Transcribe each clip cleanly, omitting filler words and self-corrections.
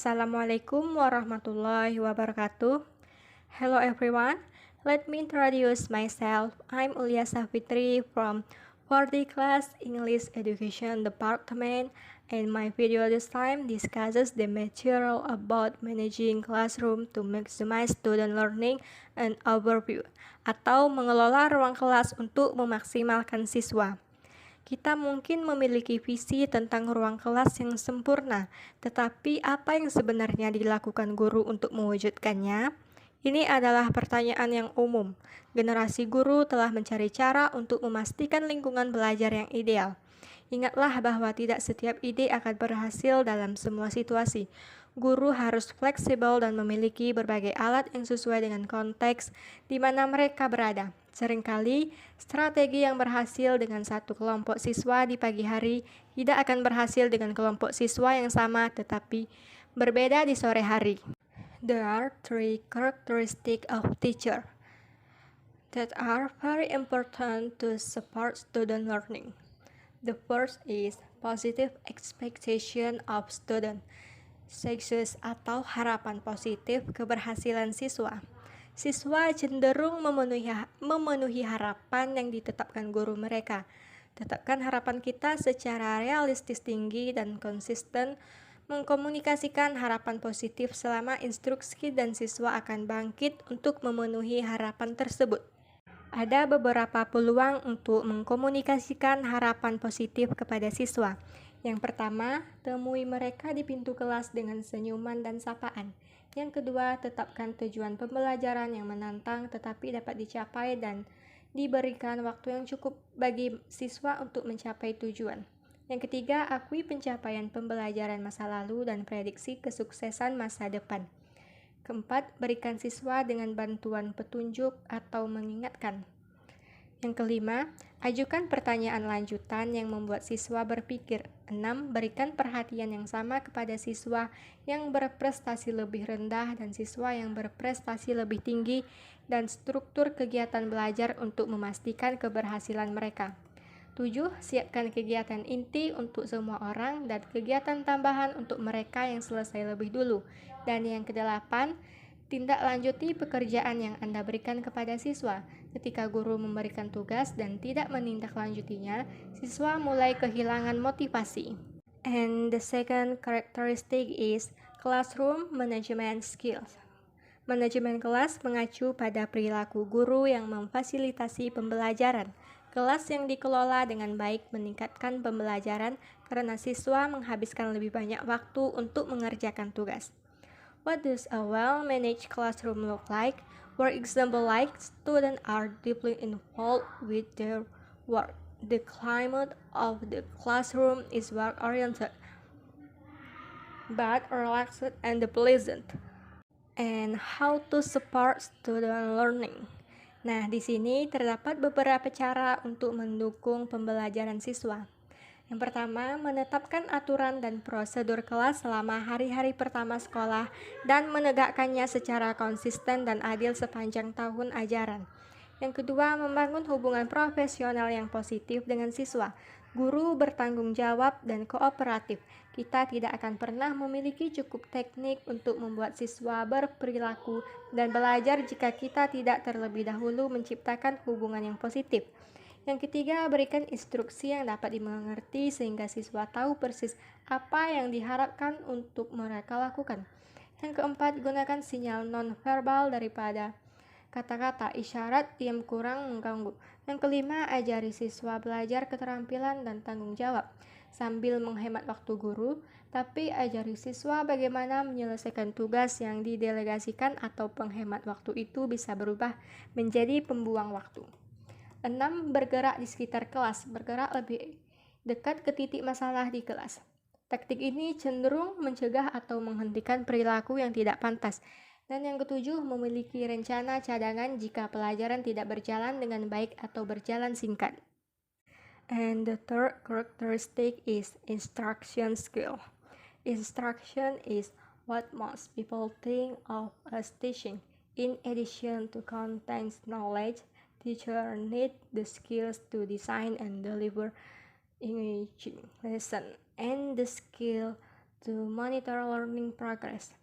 Assalamualaikum warahmatullahi wabarakatuh. Hello everyone, let me introduce myself. I'm Ulia Safitri from 4D Class English Education Department, and my video this time discusses the material about managing classroom to maximize student learning and overview, atau mengelola ruang kelas untuk memaksimalkan siswa. Kita mungkin memiliki visi tentang ruang kelas yang sempurna, tetapi apa yang sebenarnya dilakukan guru untuk mewujudkannya? Ini adalah pertanyaan yang umum. Generasi guru telah mencari cara untuk memastikan lingkungan belajar yang ideal. Ingatlah bahwa tidak setiap ide akan berhasil dalam semua situasi. Guru harus fleksibel dan memiliki berbagai alat yang sesuai dengan konteks di mana mereka berada. Seringkali, strategi yang berhasil dengan satu kelompok siswa di pagi hari tidak akan berhasil dengan kelompok siswa yang sama tetapi berbeda di sore hari. There are three characteristics of teacher that are very important to support student learning. The first is positive expectation of student. Success atau harapan positif keberhasilan siswa. Siswa cenderung memenuhi harapan yang ditetapkan guru mereka. Tetapkan harapan kita secara realistis tinggi dan konsisten, mengkomunikasikan harapan positif selama instruksi dan siswa akan bangkit untuk memenuhi harapan tersebut. Ada beberapa peluang untuk mengkomunikasikan harapan positif kepada siswa. Yang pertama, temui mereka di pintu kelas dengan senyuman dan sapaan. Yang kedua, tetapkan tujuan pembelajaran yang menantang tetapi dapat dicapai dan diberikan waktu yang cukup bagi siswa untuk mencapai tujuan. Yang ketiga, akui pencapaian pembelajaran masa lalu dan prediksi kesuksesan masa depan. Keempat, berikan siswa dengan bantuan petunjuk atau mengingatkan. Yang kelima, ajukan pertanyaan lanjutan yang membuat siswa berpikir. 6. Berikan perhatian yang sama kepada siswa yang berprestasi lebih rendah dan siswa yang berprestasi lebih tinggi dan struktur kegiatan belajar untuk memastikan keberhasilan mereka. 7. Siapkan kegiatan inti untuk semua orang dan kegiatan tambahan untuk mereka yang selesai lebih dulu. Dan yang kedelapan, tindak lanjuti pekerjaan yang Anda berikan kepada siswa. Ketika guru memberikan tugas dan tidak menindaklanjutinya, siswa mulai kehilangan motivasi. And the second characteristic is classroom management skills. Manajemen kelas mengacu pada perilaku guru yang memfasilitasi pembelajaran. Kelas yang dikelola dengan baik meningkatkan pembelajaran karena siswa menghabiskan lebih banyak waktu untuk mengerjakan tugas. What does a well-managed classroom look like? For example, like students are deeply involved with their work. The climate of the classroom is work-oriented, but relaxed and pleasant. And how to support student learning? Nah, di sini terdapat beberapa cara untuk mendukung pembelajaran siswa. Yang pertama, menetapkan aturan dan prosedur kelas selama hari-hari pertama sekolah dan menegakkannya secara konsisten dan adil sepanjang tahun ajaran. Yang kedua, membangun hubungan profesional yang positif dengan siswa. Guru bertanggung jawab dan kooperatif. Kita tidak akan pernah memiliki cukup teknik untuk membuat siswa berperilaku dan belajar jika kita tidak terlebih dahulu menciptakan hubungan yang positif. Yang ketiga, berikan instruksi yang dapat dimengerti sehingga siswa tahu persis apa yang diharapkan untuk mereka lakukan. Yang keempat, gunakan sinyal non-verbal daripada kata-kata isyarat yang kurang mengganggu. Yang kelima, ajari siswa belajar keterampilan dan tanggung jawab sambil menghemat waktu guru, tapi ajari siswa bagaimana menyelesaikan tugas yang didelegasikan atau penghemat waktu itu bisa berubah menjadi pembuang waktu. 6. Bergerak di sekitar kelas, bergerak lebih dekat ke titik masalah di kelas. Taktik ini cenderung mencegah atau menghentikan perilaku yang tidak pantas. Dan yang ketujuh, memiliki rencana cadangan jika pelajaran tidak berjalan dengan baik atau berjalan singkat. And the third characteristic is instruction skill. Instruction is what most people think of as teaching. In addition to content knowledge, teachers need the skills to design and deliver engaging lesson and the skill to monitor learning progress.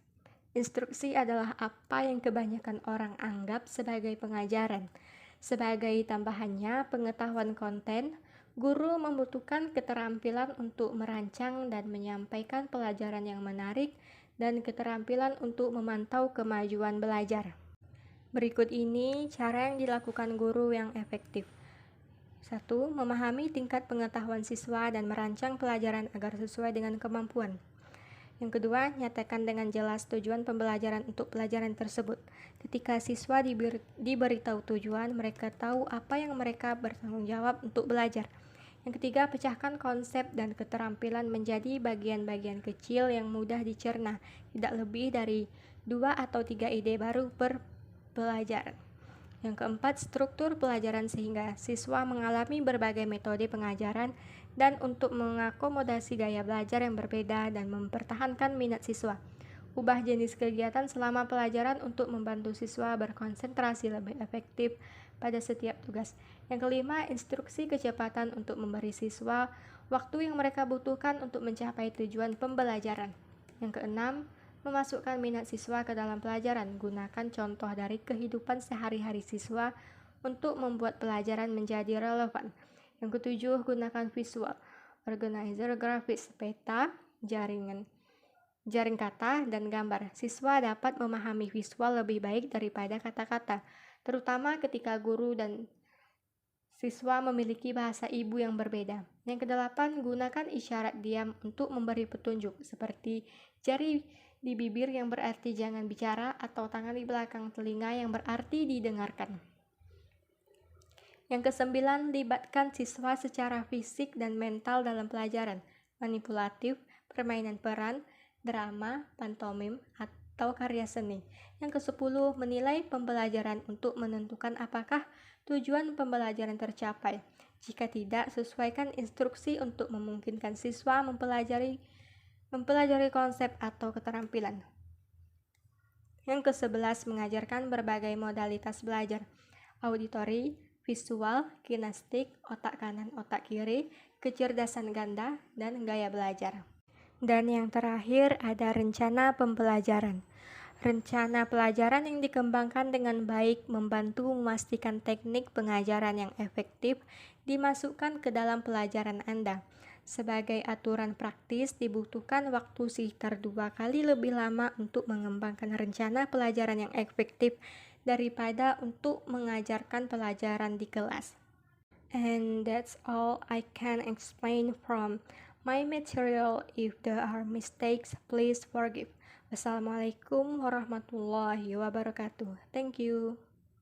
Instruksi adalah apa yang kebanyakan orang anggap sebagai pengajaran. Sebagai tambahannya, pengetahuan konten, guru membutuhkan keterampilan untuk merancang dan menyampaikan pelajaran yang menarik dan keterampilan untuk memantau kemajuan belajar. Berikut ini cara yang dilakukan guru yang efektif. 1. Memahami tingkat pengetahuan siswa dan merancang pelajaran agar sesuai dengan kemampuan. Yang kedua, nyatakan dengan jelas tujuan pembelajaran untuk pelajaran tersebut. Ketika siswa diberitahu tujuan, mereka tahu apa yang mereka bertanggung jawab untuk belajar. Yang ketiga, pecahkan konsep dan keterampilan menjadi bagian-bagian kecil yang mudah dicerna, tidak lebih dari 2 atau 3 ide baru per pelajaran. Yang keempat, struktur pelajaran sehingga siswa mengalami berbagai metode pengajaran dan untuk mengakomodasi gaya belajar yang berbeda dan mempertahankan minat siswa. Ubah jenis kegiatan selama pelajaran untuk membantu siswa berkonsentrasi lebih efektif pada setiap tugas. Yang kelima, instruksi kecepatan untuk memberi siswa waktu yang mereka butuhkan untuk mencapai tujuan pembelajaran. Yang keenam, memasukkan minat siswa ke dalam pelajaran. Gunakan contoh dari kehidupan sehari-hari siswa untuk membuat pelajaran menjadi relevan. Yang ketujuh, gunakan visual, organizer grafis, peta, jaring kata, dan gambar. Siswa dapat memahami visual lebih baik daripada kata-kata, terutama ketika guru dan siswa memiliki bahasa ibu yang berbeda. Yang kedelapan, gunakan isyarat diam untuk memberi petunjuk, seperti jari di bibir yang berarti jangan bicara atau tangan di belakang telinga yang berarti didengarkan. Yang kesembilan, libatkan siswa secara fisik dan mental dalam pelajaran, manipulatif, permainan peran, drama, pantomim, atau karya seni. Yang kesepuluh, menilai pembelajaran untuk menentukan apakah tujuan pembelajaran tercapai. Jika tidak, sesuaikan instruksi untuk memungkinkan siswa mempelajari konsep atau keterampilan. Yang ke-11, mengajarkan berbagai modalitas belajar, auditori, visual, kinestetik, otak kanan, otak kiri, kecerdasan ganda, dan gaya belajar. Dan yang terakhir ada rencana pembelajaran. Rencana pelajaran yang dikembangkan dengan baik membantu memastikan teknik pengajaran yang efektif dimasukkan ke dalam pelajaran Anda. Sebagai aturan praktis, dibutuhkan waktu sekitar 2 kali lebih lama untuk mengembangkan rencana pelajaran yang efektif daripada untuk mengajarkan pelajaran di kelas. And that's all I can explain from my material. If there are mistakes, please forgive. Wassalamualaikum warahmatullahi wabarakatuh. Thank you.